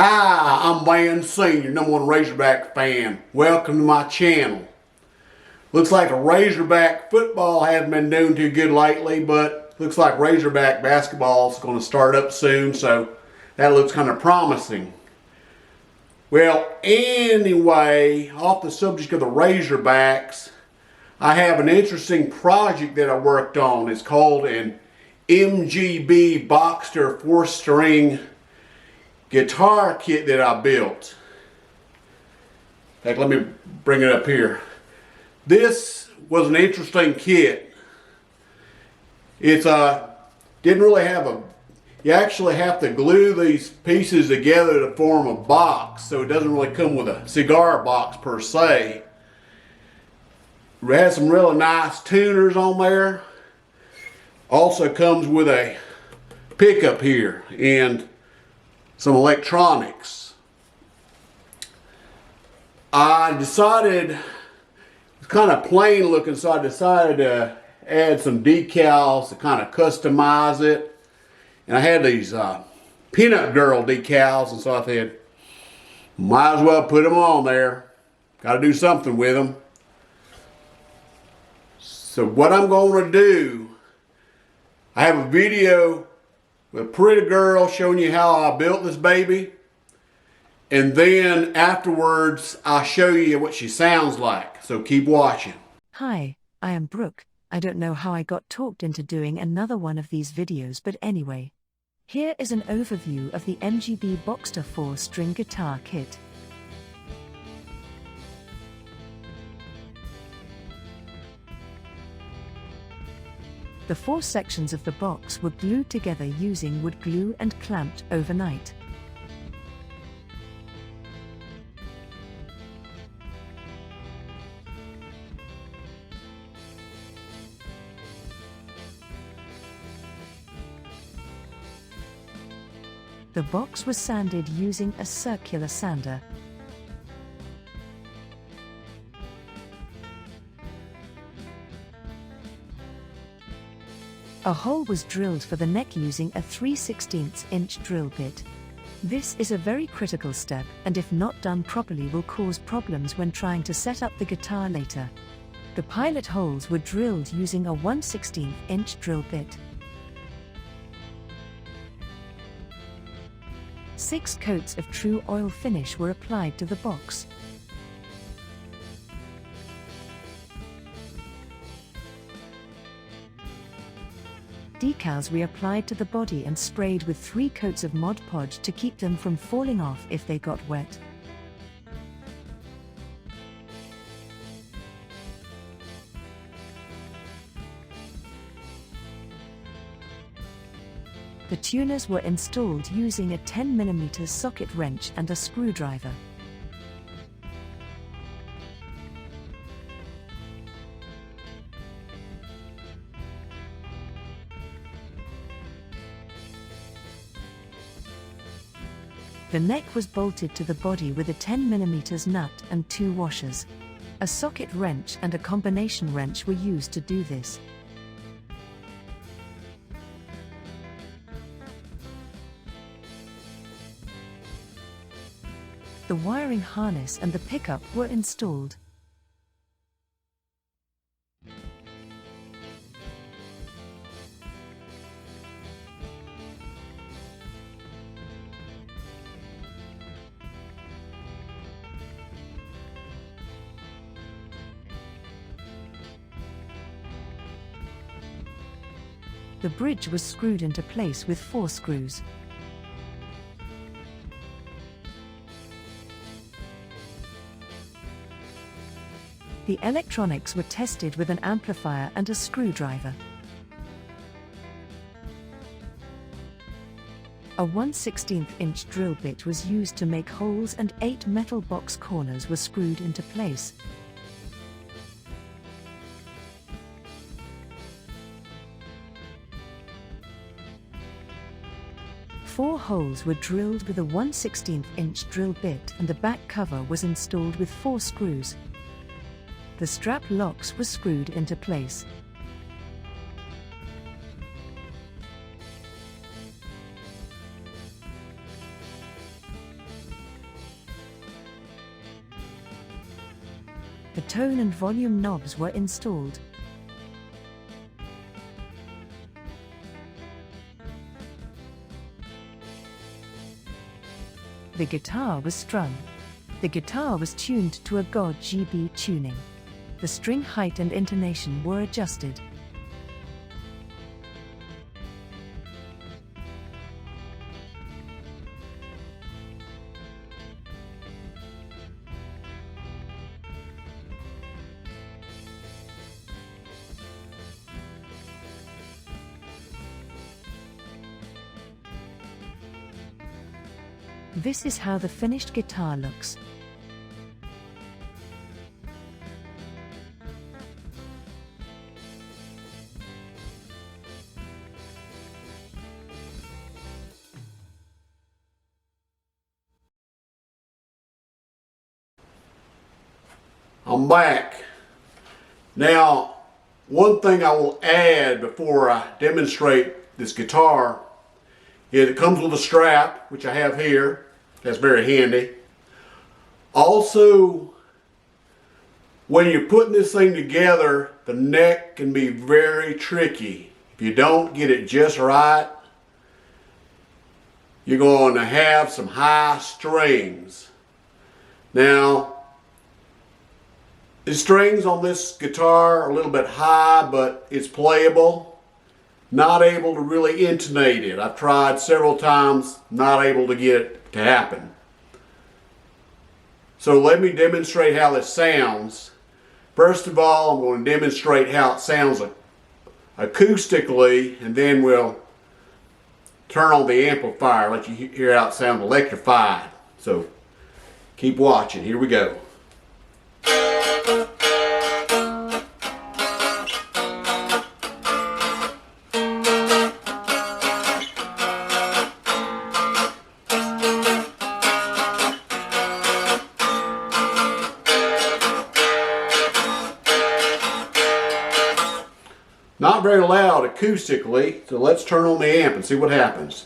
Hi, I'm Van Senior, #1 Razorback fan. Welcome to my channel. Looks like a Razorback football hasn't been doing too good lately, but looks like Razorback basketball is going to start up soon, so that looks kind of promising. Well, anyway, off the subject of the Razorbacks, I have an interesting project that I worked on. It's called an MGB Boxster 4-string guitar kit that I built. In fact, let me bring it up here. This was an interesting kit. It's didn't really have a, you actually have to glue these pieces together to form a box, so it doesn't really come with a cigar box per se. It has some really nice tuners on there. Also comes with a pickup here and some electronics. I decided, it's kind of plain looking, so I decided to add some decals to kind of customize it. And I had these Peanut Girl decals, and so I said, might as well put them on there. Got to do something with them. So what I'm going to do, I have a video with a pretty girl showing you how I built this baby. And then afterwards, I'll show you what she sounds like. So keep watching. Hi, I am Brooke. I don't know how I got talked into doing another one of these videos, but anyway. Here is an overview of the MGB Boxster 4-string guitar kit. The 4 sections of the box were glued together using wood glue and clamped overnight. The box was sanded using a circular sander. A hole was drilled for the neck using a 3/16" drill bit. This is a very critical step, and if not done properly will cause problems when trying to set up the guitar later. The pilot holes were drilled using a 1/16" drill bit. 6 coats of true oil finish were applied to the box. Decals we applied to the body and sprayed with 3 coats of Mod Podge to keep them from falling off if they got wet. The tuners were installed using a 10mm socket wrench and a screwdriver. The neck was bolted to the body with a 10mm nut and 2 washers. A socket wrench and a combination wrench were used to do this. The wiring harness and the pickup were installed. The bridge was screwed into place with 4 screws. The electronics were tested with an amplifier and a screwdriver. A 1/16" drill bit was used to make holes, and 8 metal box corners were screwed into place. Four holes were drilled with a 1/16" drill bit, and the back cover was installed with 4 screws. The strap locks were screwed into place. The tone and volume knobs were installed. The guitar was strung. The guitar was tuned to a MGB tuning. The string height and intonation were adjusted. This is how the finished guitar looks. I'm back. Now, one thing I will add before I demonstrate this guitar is it comes with a strap, which I have here. That's very handy. Also, when you're putting this thing together, the neck can be very tricky. If you don't get it just right, you're going to have some high strings. Now, the strings on this guitar are a little bit high, but it's playable. Not able to really intonate it. I've tried several times, not able to get it to happen. So let me demonstrate how this sounds. First of all, I'm going to demonstrate how it sounds acoustically, and then we'll turn on the amplifier, let you hear how it sounds electrified. So keep watching. Here we go. Not very loud acoustically, so let's turn on the amp and see what happens.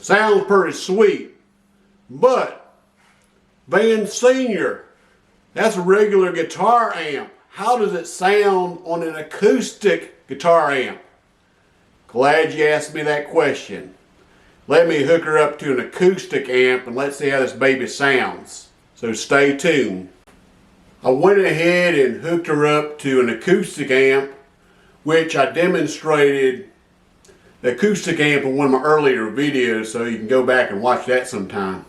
Sounds pretty sweet, but Van Senior, that's a regular guitar amp. How does it sound on an acoustic guitar amp? Glad you asked me that question. Let me hook her up to an acoustic amp and let's see how this baby sounds. So stay tuned. I went ahead and hooked her up to an acoustic amp, which I demonstrated the acoustic amp in one of my earlier videos, so you can go back and watch that sometime.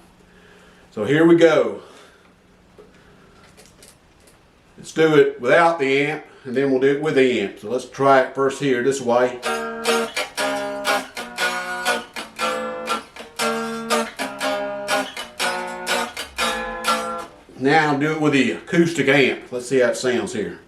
So here we go. Let's do it without the amp, and then we'll do it with the amp. So let's try it first here this way. Now I'll do it with the acoustic amp. Let's see how it sounds here.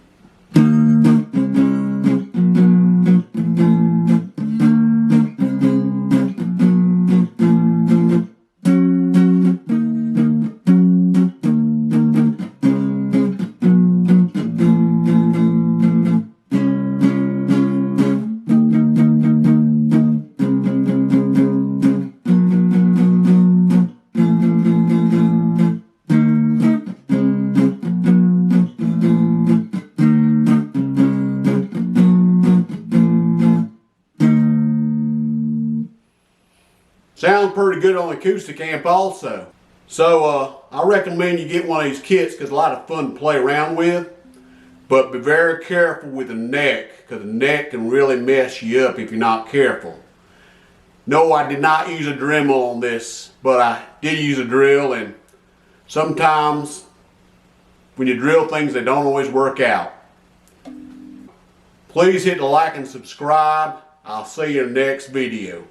Sounds pretty good on the acoustic amp also. So I recommend you get one of these kits because it's a lot of fun to play around with. But be very careful with the neck, because the neck can really mess you up if you're not careful. No, I did not use a Dremel on this, but I did use a drill, and sometimes when you drill things, they don't always work out. Please hit the like and subscribe. I'll see you in the next video.